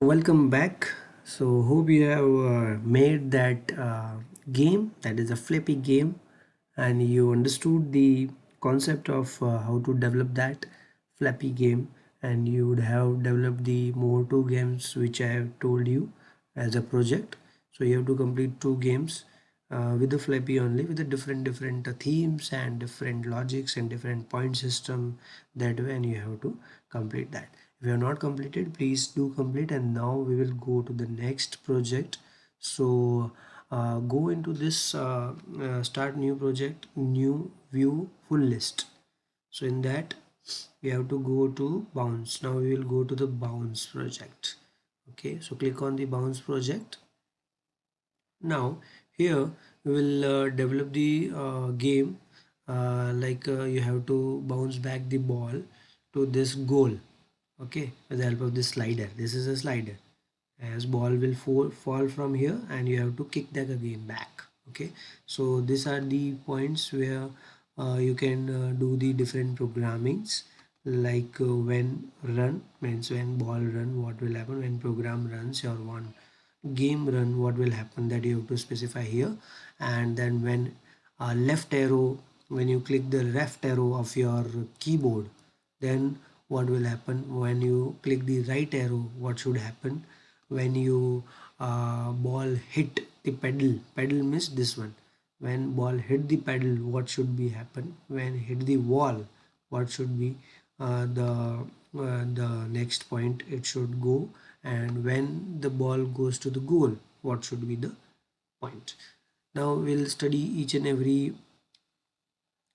Welcome back. So hope you have made that game, that is a flippy game, and you understood the concept of how to develop that flappy game, and you would have developed the more two games which I have told you as a project. So you have to complete two games with the flappy only, with the different themes and different logics and different point system. That way, and you have to complete that. If you have not completed, please do complete. And now we will go to the next project. So go into this start new project, new view full list. So in that we have to go to bounce. Now we will go to the bounce project. Okay, so click on the bounce project. Now here we will develop the game, you have to bounce back the ball to this goal. Okay, with the help of this slider. This is a slider, as ball will fall from here and you have to kick that again back. Okay, so these are the points where you can do the different programmings, when run means when ball run, what will happen when program runs, or one game run, what will happen, that you have to specify here. And then when left arrow, when you click the left arrow of your keyboard, then what will happen when you click the right arrow, what should happen when you ball hit the pedal means this one. When ball hit the pedal, what should be happen? When hit the wall, what should be the next point it should go? And when the ball goes to the goal, what should be the point? Now we'll study each and every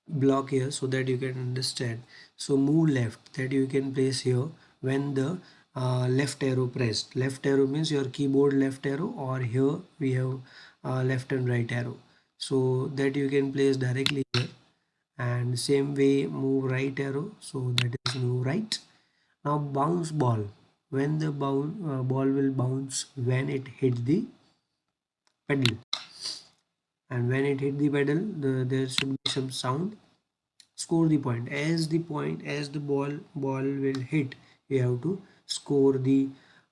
block here so that you can understand. So move left, that you can place here when the left arrow pressed. Left arrow means your keyboard left arrow, or here we have left and right arrow, so that you can place directly here. And same way move right arrow, so that is move right. Now bounce ball, when the ball will bounce when it hits the pedal, and when it hit the pedal, there should be some sound. Score the point, as the ball will hit, you have to score the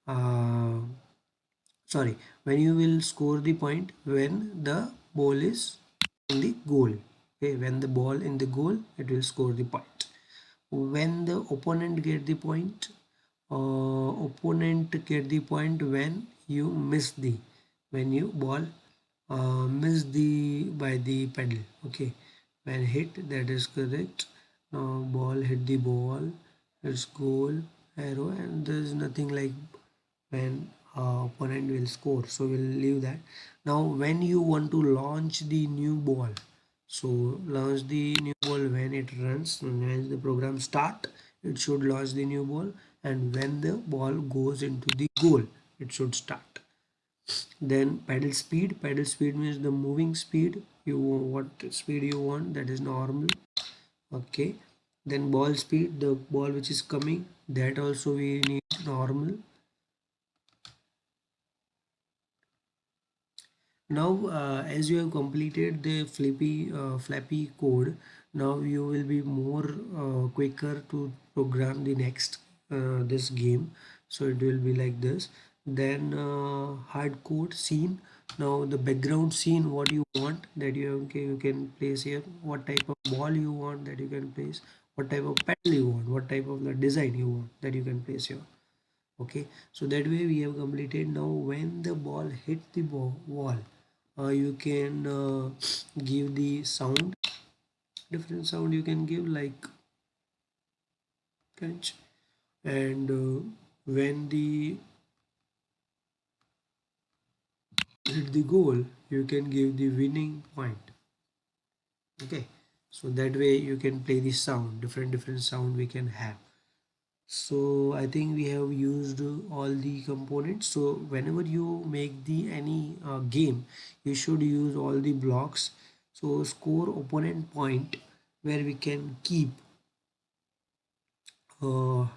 uh, sorry, when you will score the point when the ball is in the goal. Okay, when the ball in the goal, it will score the point. When the opponent get the point, when you miss the, when you ball miss the by the pedal. Okay, when hit, that is correct. Now ball hit the ball, it's goal arrow, and there is nothing like when opponent will score, so we'll leave that. Now when you want to launch the new ball, so launch the new ball when it runs, when the program start, it should launch the new ball, and when the ball goes into the goal, it should start. Then pedal speed means the moving speed, you what speed you want, that is normal. Okay, then ball speed, the ball which is coming, that also we need normal. Now as you have completed the flappy code, now you will be more quicker to program the next this game. So it will be like this. Then hard code scene. Now the background scene, what you want, that you can place here, what type of ball you want, that you can place, what type of pedal you want, what type of the design you want, that you can place here. Okay, so that way we have completed. Now when the ball hit the wall, you can give the sound, different sound you can give, like crunch. And when the hit the goal, you can give the winning point. Okay, so that way you can play the sound, different sound we can have. So I think we have used all the components. So whenever you make the any game, you should use all the blocks. So score opponent point, where we can keep the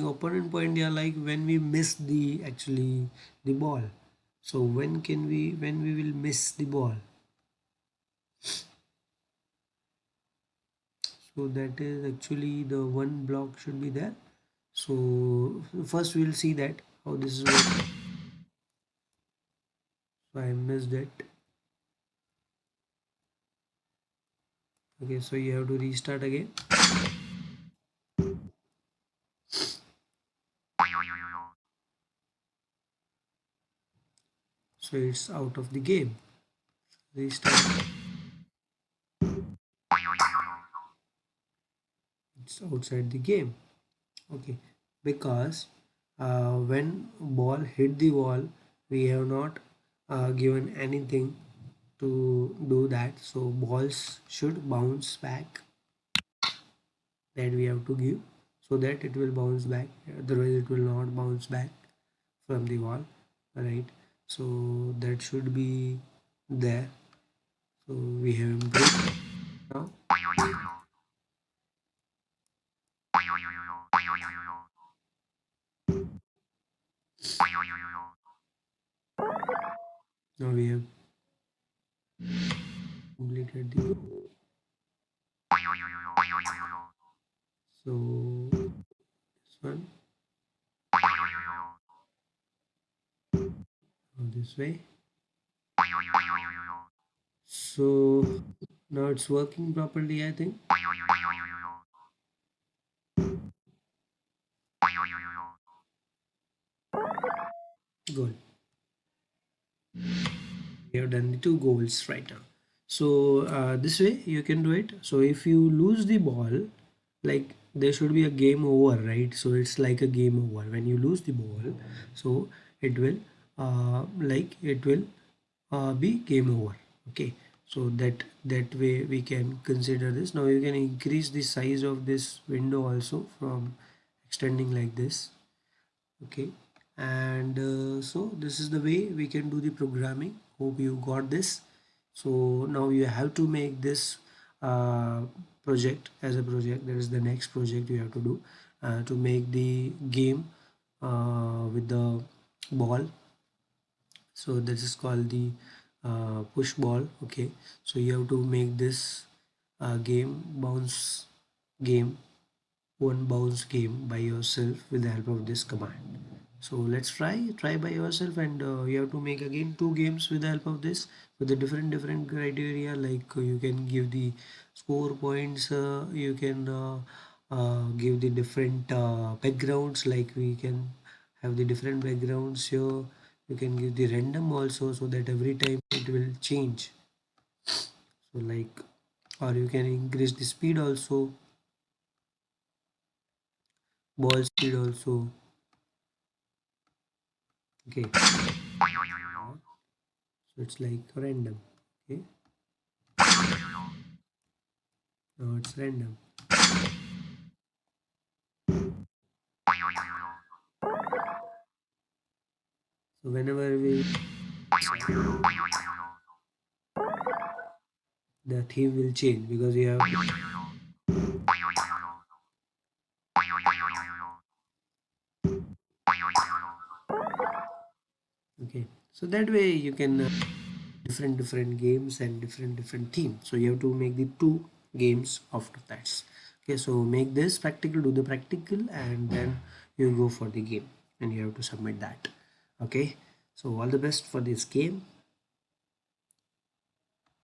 opponent point, yeah, like when we miss the actually the ball. So when we will miss the ball, so that is actually the one block should be there. So first we'll see that how this is working. So I missed it. Okay, so you have to restart again. So it's out of the game. Restart. It's outside the game. Okay, because when ball hit the wall, we have not given anything to do that. So balls should bounce back, that we have to give, so that it will bounce back. Otherwise it will not bounce back from the wall, right? So that should be there. So we have improved now. Now we have completed the, so this one, now this way. So now it's working properly, I think. Good. We have done the two goals right now. So this way you can do it. So if you lose the ball, like there should be a game over, right? So it's like a game over when you lose the ball. So it will like it will be game over. Okay, so that way we can consider this. Now you can increase the size of this window also from extending like this. Okay, and so this is the way we can do the programming. Hope you got this. So now you have to make this uh, project as a project. That is the next project you have to do to make the game with the ball. So this is called the push ball. Okay, so you have to make this game bounce game, one bounce game by yourself with the help of this command. So let's try by yourself, and you have to make again two games with the help of this, with the different criteria. Like you can give the score points, you can give the different backgrounds, like we can have the different backgrounds here. You can give the random also, so that every time it will change. So like, or you can increase the speed also, ball speed also. Okay, so it's like random. Okay, now it's random. So whenever we, the theme will change because you have, okay, so that way you can different games and different themes. So you have to make the two games after that. Okay, so make this practical, do the practical, and then you go for the game and you have to submit that. Okay, so all the best for this game.